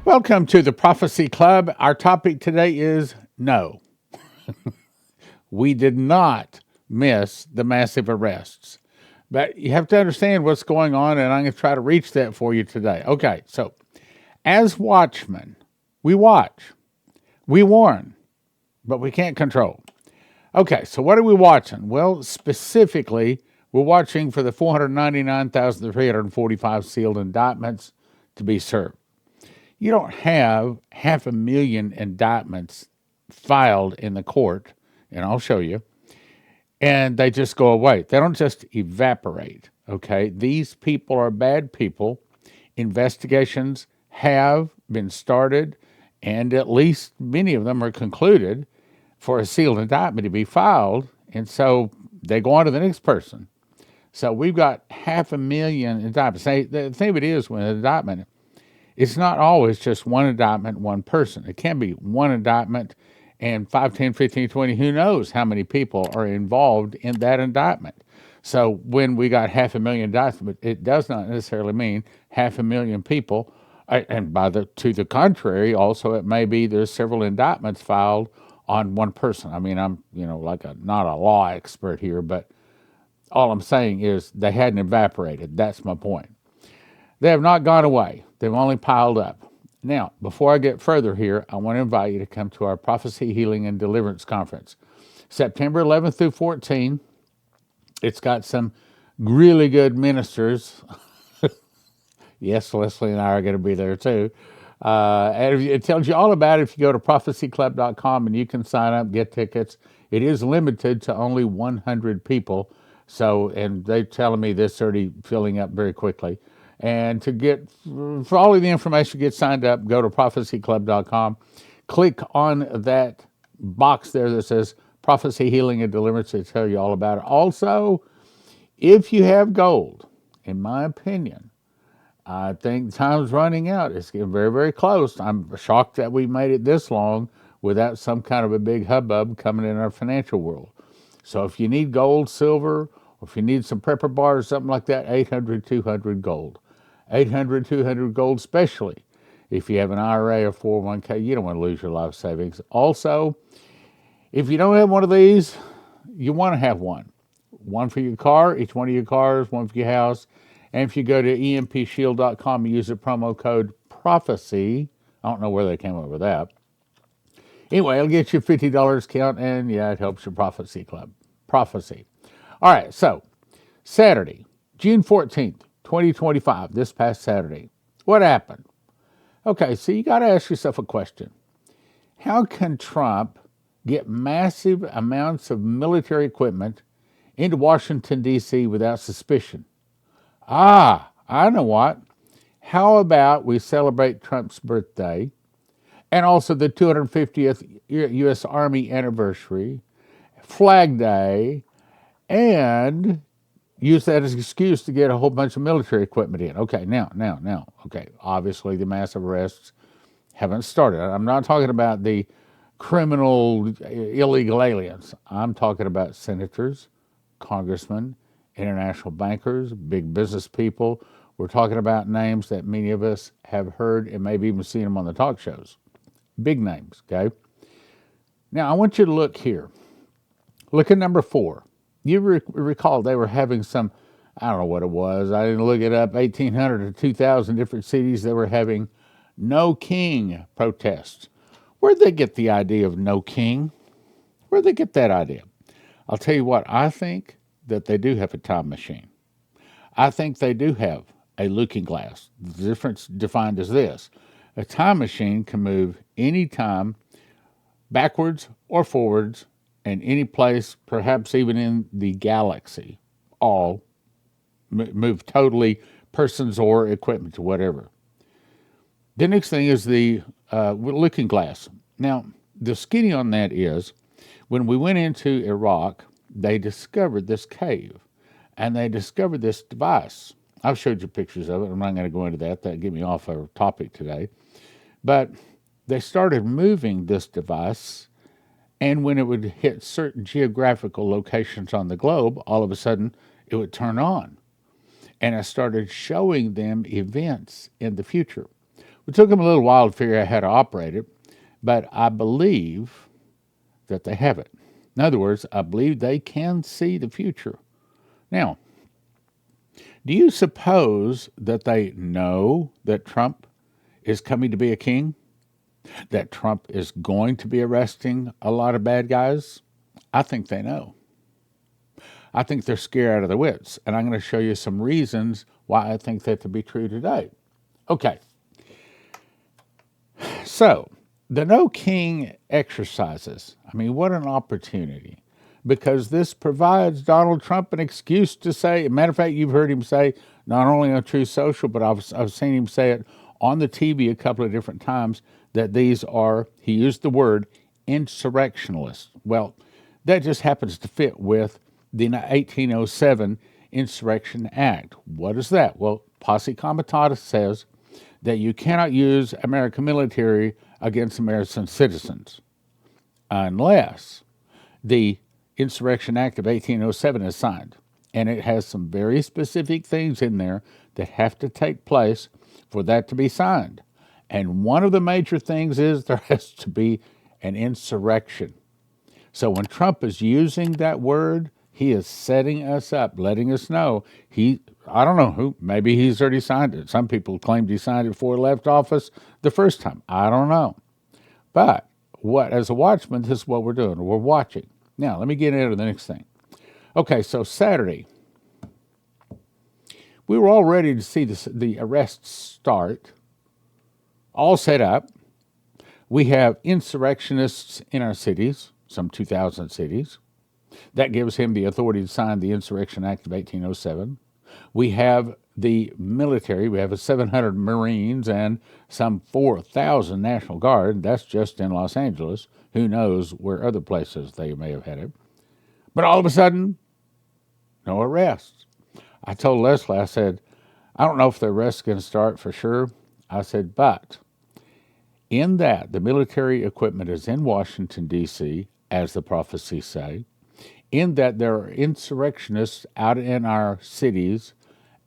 Welcome to the Prophecy Club. Our topic today is no. We did not miss the massive arrests. But you have to understand what's going on, and I'm going to try to reach that for you today. Okay, so as watchmen, we watch, we warn, but we can't control. Okay, so what are we watching? Well, specifically, we're watching for the 499,345 sealed indictments to be served. You don't have 500,000 indictments filed in the court, and I'll show you, and they just go away. They don't just evaporate, okay? These people are bad people. Investigations have been started, and at least many of them are concluded for a sealed indictment to be filed, and so they go on to the next person. So we've got 500,000 indictments. The thing of it is, when an indictment, it's not always just one indictment, one person. It can be one indictment and 5, 10, 15, 20, who knows how many people are involved in that indictment. So when we got 500,000 indictments, it does not necessarily mean 500,000 people. And to the contrary, also it may be there's several indictments filed on one person. I mean, I'm not a law expert here, but all I'm saying is they hadn't evaporated. That's my point. They have not gone away. They've only piled up. Now, before I get further here, I want to invite you to come to our Prophecy, Healing, and Deliverance Conference. September 11th through 14th. It's got some really good ministers. Yes, Leslie and I are going to be there too. And it tells you all about it if you go to prophecyclub.com, and you can sign up, get tickets. It is limited to only 100 people. So, and they're telling me this already filling up very quickly. And for all of the information, get signed up, go to prophecyclub.com. Click on that box there that says Prophecy, Healing, and Deliverance to tell you all about it. Also, if you have gold, in my opinion, I think time's running out. It's getting very, very close. I'm shocked that we made it this long without some kind of a big hubbub coming in our financial world. So if you need gold, silver, or if you need some prepper bars, something like that, 800-200 gold. 800-200 gold, especially if you have an IRA or 401k. You don't want to lose your life savings. Also, if you don't have one of these, you want to have one. One for your car, each one of your cars, one for your house. And if you go to empshield.com and use the promo code PROPHECY, I don't know where they came up with that. Anyway, it'll get you $50 count, and yeah, it helps your Prophecy Club. Prophecy. All right, so Saturday, June 14th, 2025, this past Saturday. What happened? Okay, so you got to ask yourself a question. How can Trump get massive amounts of military equipment into Washington, D.C. without suspicion? I know what. How about we celebrate Trump's birthday and also the 250th U.S. Army anniversary, Flag Day, and use that as an excuse to get a whole bunch of military equipment in. Okay, now. Okay, obviously the massive arrests haven't started. I'm not talking about the criminal illegal aliens. I'm talking about senators, congressmen, international bankers, big business people. We're talking about names that many of us have heard and maybe even seen them on the talk shows. Big names, okay? Now, I want you to look here. Look at number 4. You recall they were having some, I don't know what it was. I didn't look it up, 1,800 to 2,000 different cities. They were having no king protests. Where'd they get the idea of no king? Where'd they get that idea? I'll tell you what, I think that they do have a time machine. I think they do have a looking glass. The difference defined as this. A time machine can move any time, backwards or forwards, and any place, perhaps even in the galaxy, all move totally, persons or equipment or whatever. The next thing is the looking glass. Now, the skinny on that is, when we went into Iraq, they discovered this cave, and they discovered this device. I've showed you pictures of it. I'm not going to go into that. That'd get me off our topic today. But they started moving this device, and when it would hit certain geographical locations on the globe, all of a sudden it would turn on. And I started showing them events in the future. It took them a little while to figure out how to operate it, but I believe that they have it. In other words, I believe they can see the future. Now, do you suppose that they know that Trump is coming to be a king? That Trump is going to be arresting a lot of bad guys? I think they know. I think they're scared out of their wits. And I'm going to show you some reasons why I think that to be true today. Okay. So, the no king exercises. I mean, what an opportunity. Because this provides Donald Trump an excuse to say, as a matter of fact, you've heard him say, not only on Truth Social, but I've seen him say it on the TV a couple of different times, that these are, he used the word, insurrectionalists. Well, that just happens to fit with the 1807 Insurrection Act. What is that? Well, Posse Comitatus says that you cannot use American military against American citizens unless the Insurrection Act of 1807 is signed. And it has some very specific things in there that have to take place for that to be signed. And one of the major things is there has to be an insurrection. So when Trump is using that word, he is setting us up, letting us know I don't know who, maybe he's already signed it. Some people claimed he signed it before he left office the first time. I don't know. But as a watchman, this is what we're doing. We're watching. Now, let me get into the next thing. Okay, so Saturday, we were all ready to see the arrests start, all set up. We have insurrectionists in our cities, some 2,000 cities. That gives him the authority to sign the Insurrection Act of 1807. We have the military. We have 700 Marines and some 4,000 National Guard. That's just in Los Angeles. Who knows where other places they may have had it. But all of a sudden, no arrests. I told Leslie, I said, I don't know if the arrest's going to start for sure. I said, but in that, the military equipment is in Washington, D.C., as the prophecies say. In that there are insurrectionists out in our cities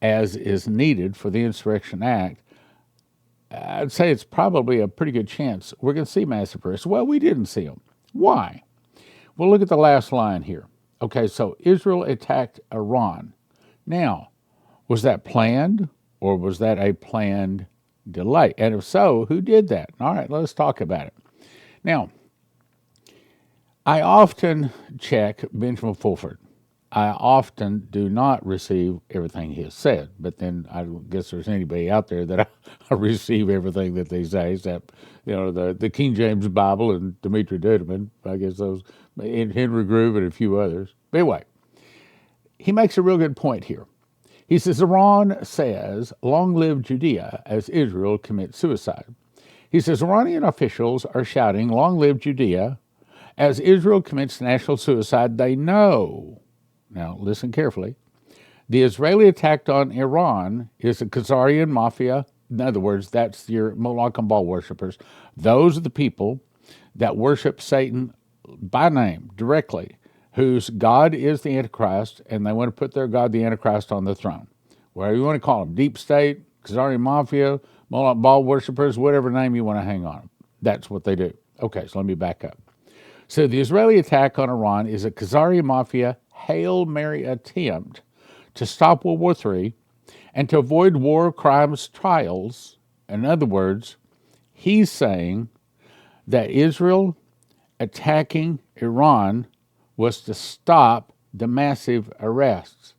as is needed for the Insurrection Act, I'd say it's probably a pretty good chance we're going to see massive arrests. Well, we didn't see them. Why? Well, look at the last line here. Okay, so Israel attacked Iran. Now, was that planned or was that a planned delay? And if so, who did that? All right, let's talk about it. Now, I often check Benjamin Fulford. I often do not receive everything he has said, but then I don't guess there's anybody out there that I receive everything that they say, except, the King James Bible and Dimitri Duduman, I guess those, and Henry Groove and a few others. But anyway, he makes a real good point here. He says, Iran says, long live Judea, as Israel commits suicide. He says, Iranian officials are shouting, long live Judea, as Israel commits national suicide. They know. Now, listen carefully. The Israeli attack on Iran is a Khazarian Mafia. In other words, that's your Moloch and Baal worshippers. Those are the people that worship Satan by name, directly, whose God is the Antichrist, and they want to put their God, the Antichrist, on the throne. Whatever you want to call them, deep state, Khazarian Mafia, Moloch Baal worshippers, whatever name you want to hang on them. That's what they do. Okay, so let me back up. So the Israeli attack on Iran is a Khazarian Mafia Hail Mary attempt to stop World War III and to avoid war crimes trials. In other words, he's saying that Israel attacking Iran was to stop the massive arrests.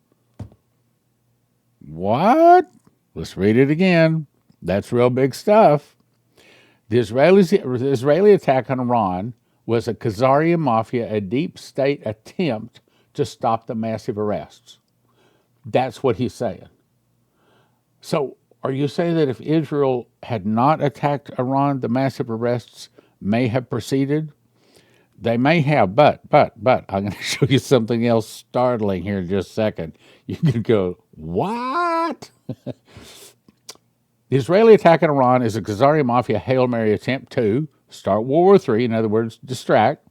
What? Let's read it again. That's real big stuff. The Israeli attack on Iran was a Khazarian Mafia, a deep state attempt to stop the massive arrests. That's what he's saying. So are you saying that if Israel had not attacked Iran, the massive arrests may have proceeded? They may have, but I'm going to show you something else startling here in just a second. You could go, what? The Israeli attack on Iran is a Khazarian Mafia Hail Mary attempt to start World War III, in other words, distract,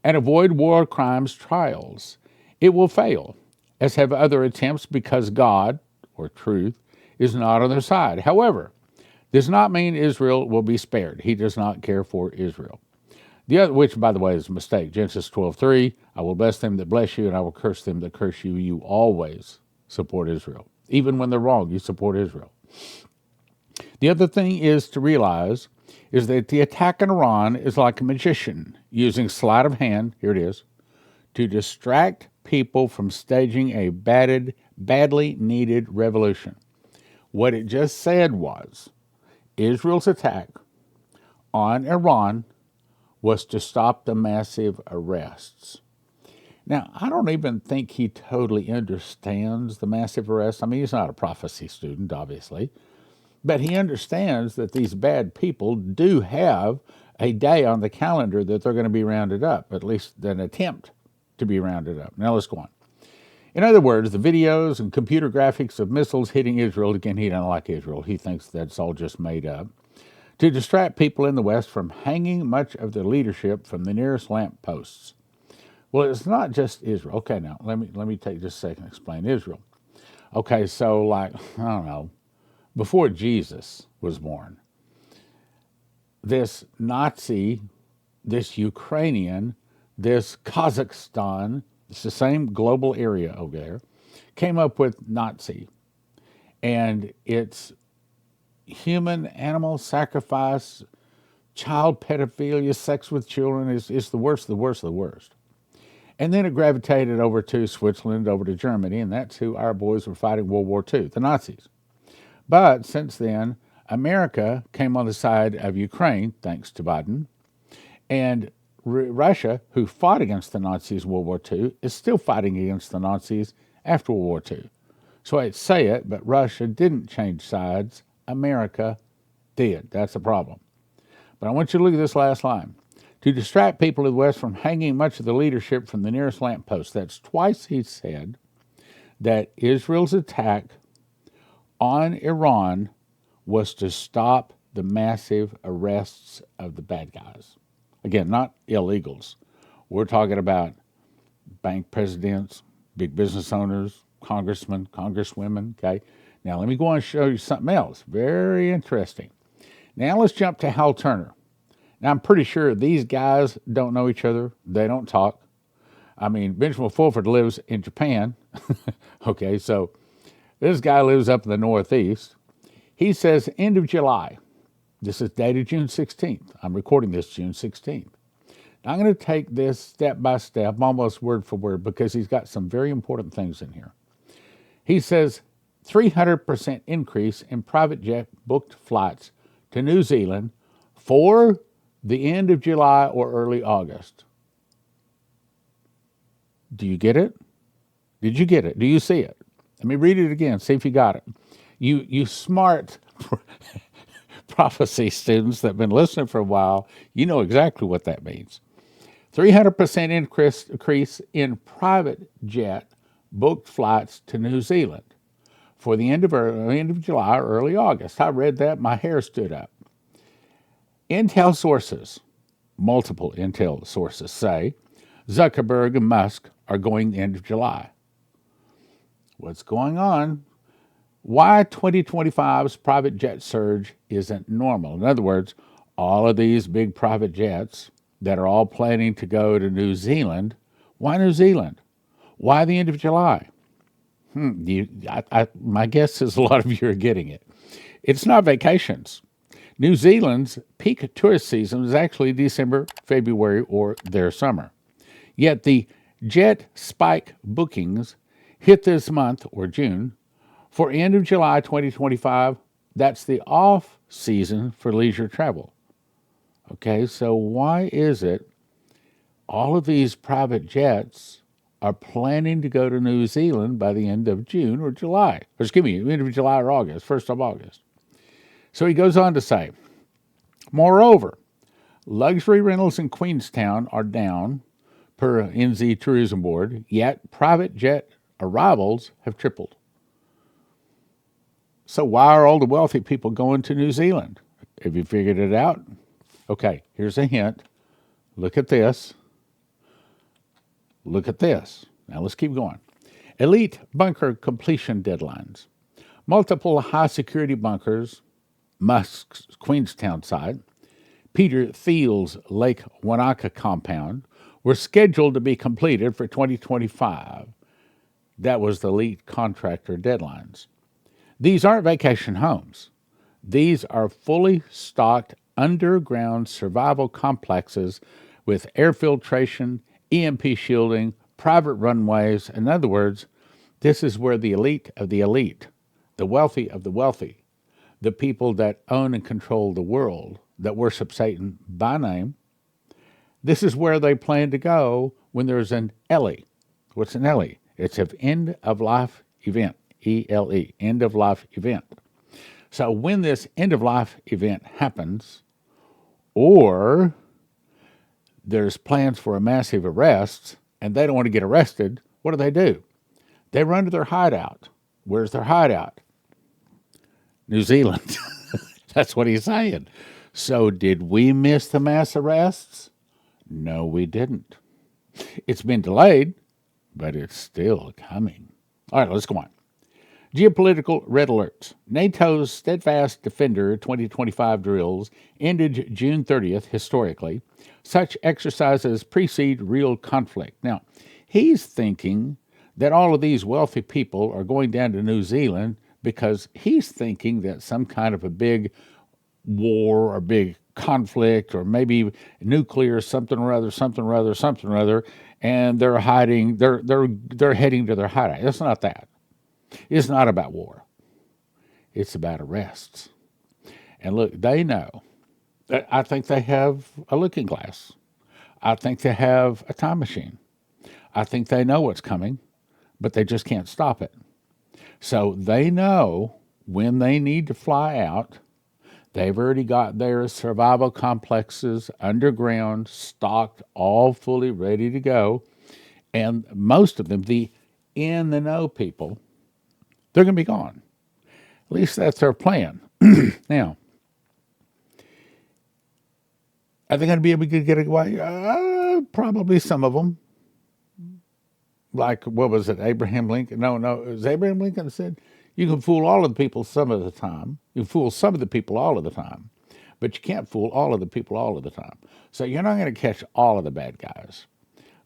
and avoid war crimes trials. It will fail, as have other attempts, because God, or truth, is not on their side. However, Does not mean Israel will be spared. He does not care for Israel. The other, which, by the way, is a mistake. Genesis 12:3, I will bless them that bless you, and I will curse them that curse you. You always support Israel. Even when they're wrong, you support Israel. The other thing is to realize is that the attack on Iran is like a magician using sleight of hand, here it is, to distract people from staging a badly needed revolution. What it just said was Israel's attack on Iran was to stop the massive arrests. Now, I don't even think he totally understands the massive arrests. I mean, he's not a prophecy student, obviously, but he understands that these bad people do have a day on the calendar that they're going to be rounded up, at least an attempt to be rounded up. Now, let's go on. In other words, the videos and computer graphics of missiles hitting Israel, again, he doesn't like Israel. He thinks that's all just made up, to distract people in the West from hanging much of their leadership from the nearest lamp posts. Well, it's not just Israel. Okay, now, let me take just a second to explain Israel. Okay, so like, I don't know, before Jesus was born, this Nazi, this Ukrainian, this Kazakhstan, it's the same global area over there, came up with Nazi. And it's human animal sacrifice, child pedophilia, sex with children is the worst, the worst, the worst. And then it gravitated over to Switzerland, over to Germany, and that's who our boys were fighting World War II, the Nazis. But since then, America came on the side of Ukraine, thanks to Biden, and Russia, who fought against the Nazis in World War II, is still fighting against the Nazis after World War II. So I'd say it, but Russia didn't change sides. America did. That's the problem. But I want you to look at this last line. To distract people of the West from hanging much of the leadership from the nearest lamppost. That's twice he said that Israel's attack on Iran was to stop the massive arrests of the bad guys. Again, not illegals. We're talking about bank presidents, big business owners, congressmen, congresswomen, okay? Now, let me go on and show you something else. Very interesting. Now, let's jump to Hal Turner. Now, I'm pretty sure these guys don't know each other. They don't talk. I mean, Benjamin Fulford lives in Japan. Okay, so this guy lives up in the Northeast. He says, end of July. This is dated June 16th. I'm recording this June 16th. Now, I'm going to take this step by step, almost word for word, because he's got some very important things in here. He says, 300% increase in private jet booked flights to New Zealand for the end of July or early August. Do you get it? Did you get it? Do you see it? Let me read it again, see if you got it. You smart prophecy students that have been listening for a while, you know exactly what that means. 300% increase in private jet booked flights to New Zealand for the end of July or early August. I read that, my hair stood up. Intel sources, multiple Intel sources say, Zuckerberg and Musk are going the end of July. What's going on? Why 2025's private jet surge isn't normal. In other words, all of these big private jets that are all planning to go to New Zealand, why New Zealand? Why the end of July? My guess is a lot of you are getting it. It's not vacations. New Zealand's peak tourist season is actually December, February, or their summer. Yet the jet spike bookings hit this month, or June, for end of July 2025. That's the off season for leisure travel. Okay, so why is it all of these private jets are planning to go to New Zealand by the end of June or July? Or excuse me, end of July or August, 1st of August. So he goes on to say, moreover, luxury rentals in Queenstown are down per NZ Tourism Board, yet private jet arrivals have tripled. So why are all the wealthy people going to New Zealand? Have you figured it out? Okay, here's a hint. Look at this. Look at this. Now let's keep going. Elite bunker completion deadlines. Multiple high-security bunkers Musk's Queenstown site, Peter Thiel's Lake Wanaka compound, were scheduled to be completed for 2025. That was the lead contractor deadlines. These aren't vacation homes. These are fully stocked underground survival complexes with air filtration, EMP shielding, private runways. In other words, this is where the elite of the elite, the wealthy of the wealthy, the people that own and control the world, that worship Satan by name, this is where they plan to go when there's an ELE. What's an ELE? It's an end of life event, ELE, end of life event. So when this end of life event happens, or there's plans for a massive arrest and they don't want to get arrested, what do? They run to their hideout. Where's their hideout? New Zealand. That's what he's saying. So did we miss the mass arrests? No, we didn't. It's been delayed, but it's still coming. All right, let's go on. Geopolitical red alerts. NATO's Steadfast Defender 2025 drills ended June 30th historically. Such exercises precede real conflict. Now, he's thinking that all of these wealthy people are going down to New Zealand because he's thinking that some kind of a big war or big conflict or maybe nuclear something or other, and they're hiding. They're heading to their hideout. It's not that. It's not about war. It's about arrests. And look, they know. I think they have a looking glass. I think they have a time machine. I think they know what's coming, but they just can't stop it. So they know when they need to fly out. They've already got their survival complexes underground, stocked, all fully ready to go. And most of them, the in the know people, they're going to be gone. At least that's their plan. Now, are they going to be able to get away? Probably some of them. Like, what was it, Abraham Lincoln? No, it was Abraham Lincoln said, you can fool all of the people some of the time. You can fool some of the people all of the time. But you can't fool all of the people all of the time. So you're not going to catch all of the bad guys.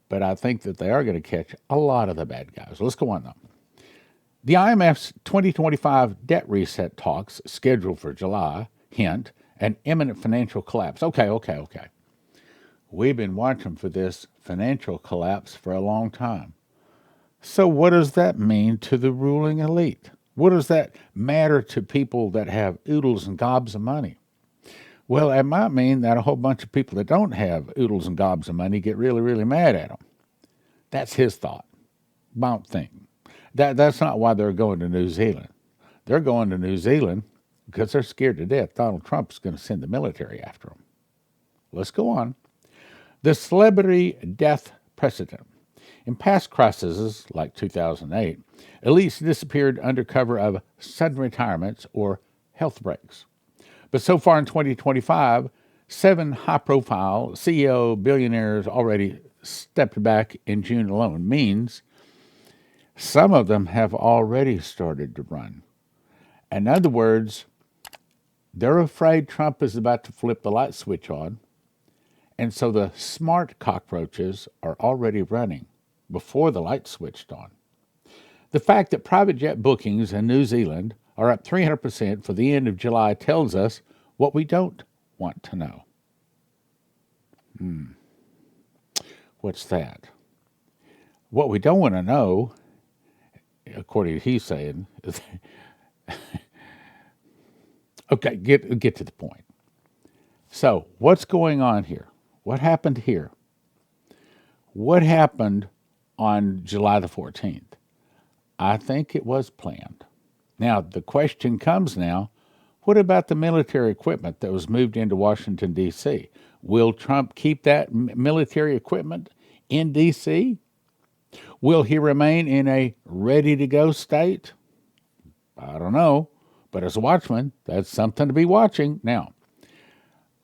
But I think that they are going to catch a lot of the bad guys. Let's go on, though. The IMF's 2025 debt reset talks, scheduled for July, hint, an imminent financial collapse. Okay. We've been watching for this financial collapse for a long time. So what does that mean to the ruling elite? What does that matter to people that have oodles and gobs of money? Well, it might mean that a whole bunch of people that don't have oodles and gobs of money get really, really mad at them. That's his thought. Don't think. That's not why they're going to New Zealand. They're going to New Zealand because they're scared to death. Donald Trump's going to send the military after them. Let's go on. The celebrity death precedent. In past crises, like 2008, elites disappeared under cover of sudden retirements or health breaks. But so far in 2025, 7 high-profile CEO billionaires already stepped back in June alone. Means some of them have already started to run. In other words, they're afraid Trump is about to flip the light switch on, and so the smart cockroaches are already running before the light switched on. The fact that private jet bookings in New Zealand are up 300% for the end of July tells us what we don't want to know. What's that? What we don't want to know, according to he's saying, is okay, get to the point. So, what's going on here? What happened here? What happened on July the 14th? I think it was planned. Now, the question comes now, what about the military equipment that was moved into Washington, D.C.? Will Trump keep that military equipment in D.C.? Will he remain in a ready-to-go state? I don't know. But as a watchman, that's something to be watching. Now,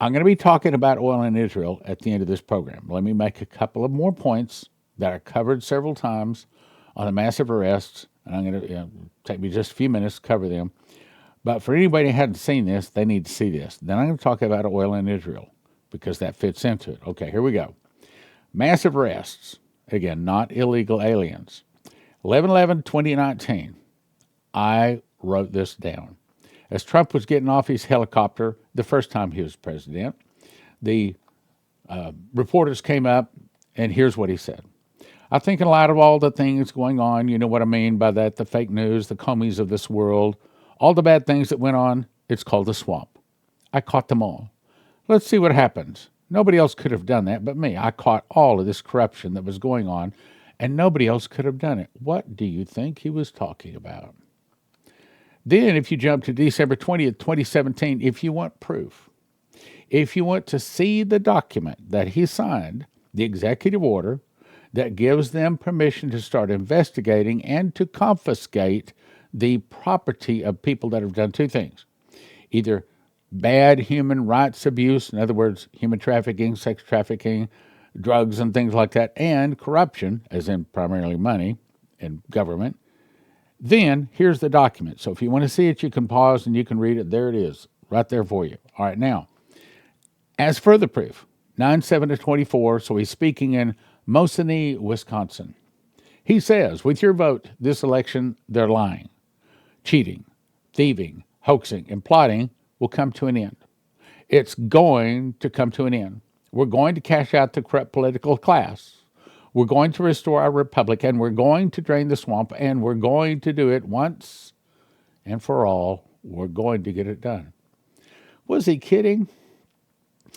I'm going to be talking about oil in Israel at the end of this program. Let me make a couple of more points that I covered several times on the massive arrests. And I'm going to take me just a few minutes to cover them. But for anybody who hadn't seen this, they need to see this. Then I'm going to talk about oil in Israel because that fits into it. Okay, here we go. Massive arrests. Again, not illegal aliens. 11/11/2019. I wrote this down. As Trump was getting off his helicopter the first time he was president, the reporters came up, and here's what he said. I think in light of all the things going on, you know what I mean by that, the fake news, the Comeys of this world, all the bad things that went on, it's called the swamp. I caught them all. Let's see what happens. Nobody else could have done that but me. I caught all of this corruption that was going on, and nobody else could have done it. What do you think he was talking about? Then, if you jump to December 20th, 2017, if you want proof, if you want to see the document that he signed, the executive order that gives them permission to start investigating and to confiscate the property of people that have done two things. Either bad human rights abuse, in other words, human trafficking, sex trafficking, drugs and things like that, and corruption, as in primarily money and government. Then here's the document. So if you want to see it, you can pause and you can read it. There it is, right there for you. All right, now, as further proof, 9/7/24, so he's speaking in Mosinee, Wisconsin. He says, with your vote this election, they're lying, cheating, thieving, hoaxing, and plotting will come to an end. It's going to come to an end. We're going to cash out the corrupt political class. We're going to restore our republic, and we're going to drain the swamp, and we're going to do it once and for all. We're going to get it done. Was he kidding?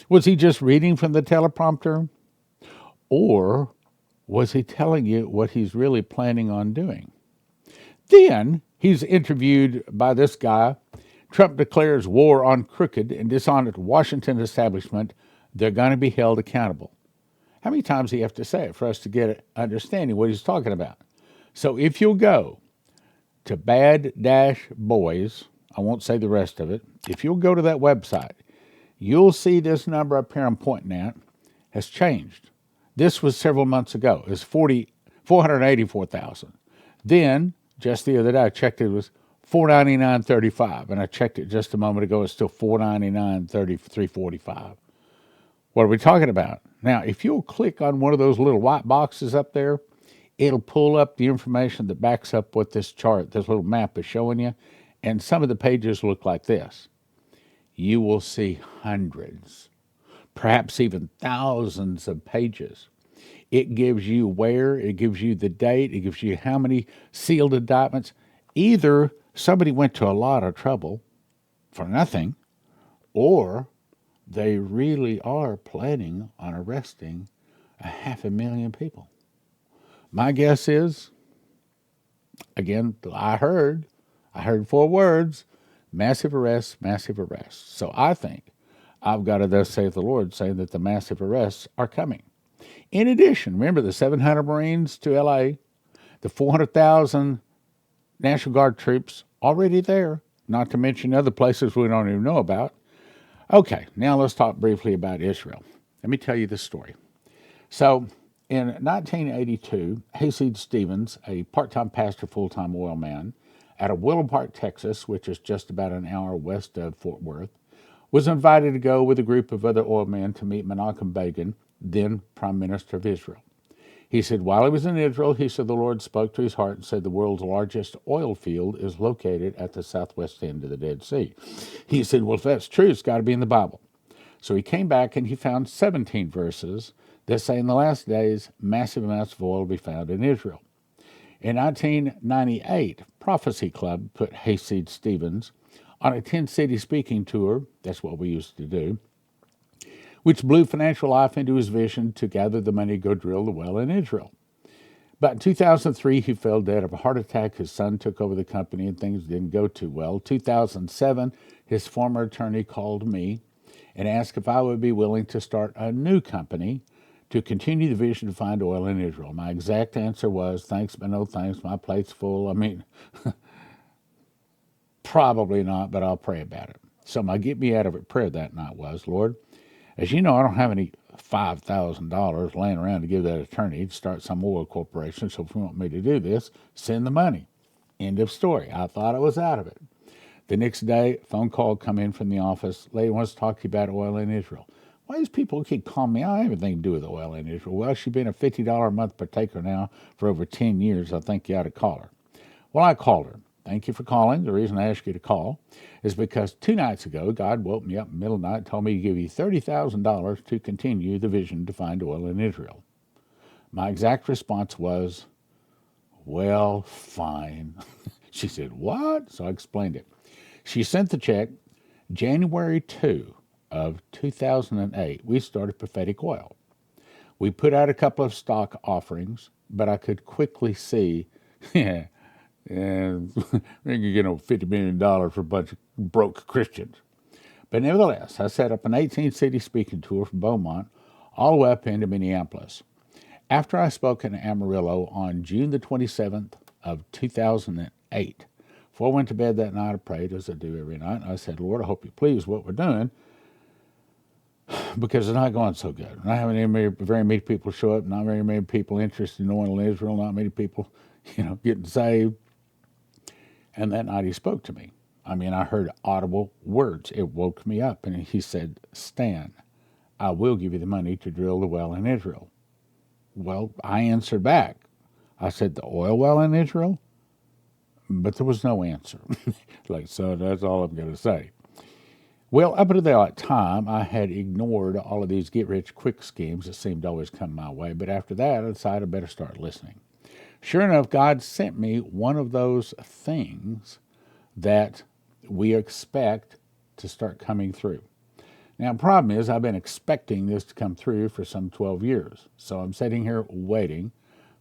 Was he just reading from the teleprompter? Or was he telling you what he's really planning on doing? Then he's interviewed by this guy. Trump declares war on crooked and dishonored Washington establishment. They're going to be held accountable. How many times do you have to say it for us to get an understanding what he's talking about? So if you'll go to Bad-Boys, I won't say the rest of it, if you'll go to that website, you'll see this number up here I'm pointing at has changed. This was several months ago. It was 484,000. Then, just the other day, I checked it was 499.35, and I checked it just a moment ago. It's still 499.345. What are we talking about? Now, if you'll click on one of those little white boxes up there, it'll pull up the information that backs up what this chart, this little map is showing you, and some of the pages look like this. You will see hundreds, perhaps even thousands of pages. It gives you where, it gives you the date, it gives you how many sealed indictments. Either somebody went to a lot of trouble for nothing, or they really are planning on arresting 500,000 people. My guess is, again, I heard 4 words, massive arrests, massive arrests. So I think I've got to thus saith the Lord, saying that the massive arrests are coming. In addition, remember the 700 Marines to L.A., the 400,000 National Guard troops already there, not to mention other places we don't even know about. Okay, now let's talk briefly about Israel. Let me tell you this story. So, in 1982, Hayseed Stevens, a part-time pastor, full-time oil man, out of Willow Park, Texas, which is just about an hour west of Fort Worth, was invited to go with a group of other oil men to meet Menachem Begin, then Prime Minister of Israel. He said while he was in Israel, he said the Lord spoke to his heart and said the world's largest oil field is located at the southwest end of the Dead Sea. He said, well, if that's true, it's got to be in the Bible. So he came back and he found 17 verses that say in the last days, massive amounts of oil will be found in Israel. In 1998, Prophecy Club put Hayseed Stevens on a 10-city speaking tour, that's what we used to do, which blew financial life into his vision to gather the money to go drill the well in Israel. But in 2003, he fell dead of a heart attack. His son took over the company and things didn't go too well. 2007, his former attorney called me and asked if I would be willing to start a new company to continue the vision to find oil in Israel. My exact answer was, thanks, but no thanks. My plate's full. I mean, probably not, but I'll pray about it. So my get me out of it prayer that night was, Lord, as you know, I don't have any $5,000 laying around to give that attorney to start some oil corporation, so if you want me to do this, send the money. End of story. I thought I was out of it. The next day, phone call come in from the office. Lady wants to talk to you about oil in Israel. Why these people keep calling me? I don't have anything to do with oil in Israel. Well, she's been a $50 a month partaker now for over 10 years. I think you ought to call her. Well, I called her. Thank you for calling. The reason I asked you to call is because 2 nights ago, God woke me up in the middle of the night and told me to give you $30,000 to continue the vision to find oil in Israel. My exact response was, well, fine. She said, what? So I explained it. She sent the check January 2 of 2008. We started Prophetic Oil. We put out a couple of stock offerings, but I could quickly see, and you know, $50 million for a bunch of broke Christians. But nevertheless, I set up an 18-city speaking tour from Beaumont all the way up into Minneapolis. After I spoke in Amarillo on June the 27th of 2008, before I went to bed that night, I prayed, as I do every night. I said, Lord, I hope you're pleased with what we're doing, because it's not going so good. Not having very many people show up, not very many people interested in oil in Israel, not many people, getting saved. And that night he spoke to me. I mean, I heard audible words. It woke me up. And he said, Stan, I will give you the money to drill the well in Israel. Well, I answered back. I said, the oil well in Israel? But there was no answer. So that's all I'm going to say. Well, up until that time, I had ignored all of these get-rich-quick schemes that seemed to always come my way. But after that, I decided I better start listening. Sure enough, God sent me one of those things that we expect to start coming through. Now, the problem is I've been expecting this to come through for some 12 years. So I'm sitting here waiting.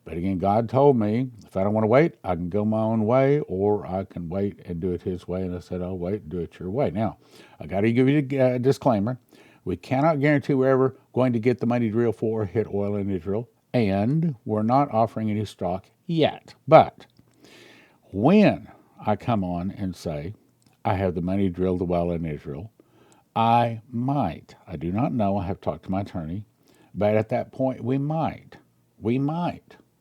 But again, God told me, if I don't want to wait, I can go my own way, or I can wait and do it his way. And I said, I'll wait and do it your way. Now, I got to give you a disclaimer. We cannot guarantee we're ever going to get the money to drill for or hit oil in Israel. And we're not offering any stock yet. But when I come on and say, I have the money to drill the well in Israel, I might. I do not know. I have talked to my attorney. But at that point, we might.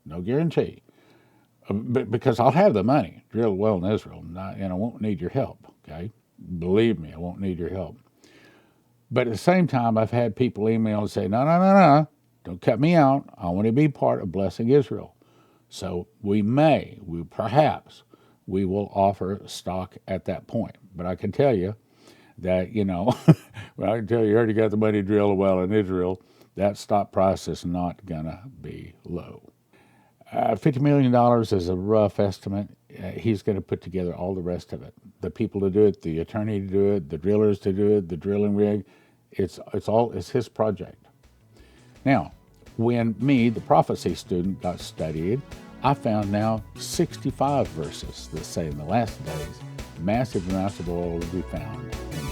No guarantee. But because I'll have the money, drill a well in Israel, and I won't need your help, okay? Believe me, I won't need your help. But at the same time, I've had people email and say, no, don't cut me out. I want to be part of blessing Israel. So perhaps, we will offer stock at that point. But I can tell you that, well, I can tell you already got the money to drill a well in Israel. That stock price is not going to be low. $50 million is a rough estimate. He's going to put together all the rest of it. The people to do it, the attorney to do it, the drillers to do it, the drilling rig. It's his project. Now, when me, the prophecy student, got studied, I found now 65 verses that say in the last days, massive amounts of oil will be found in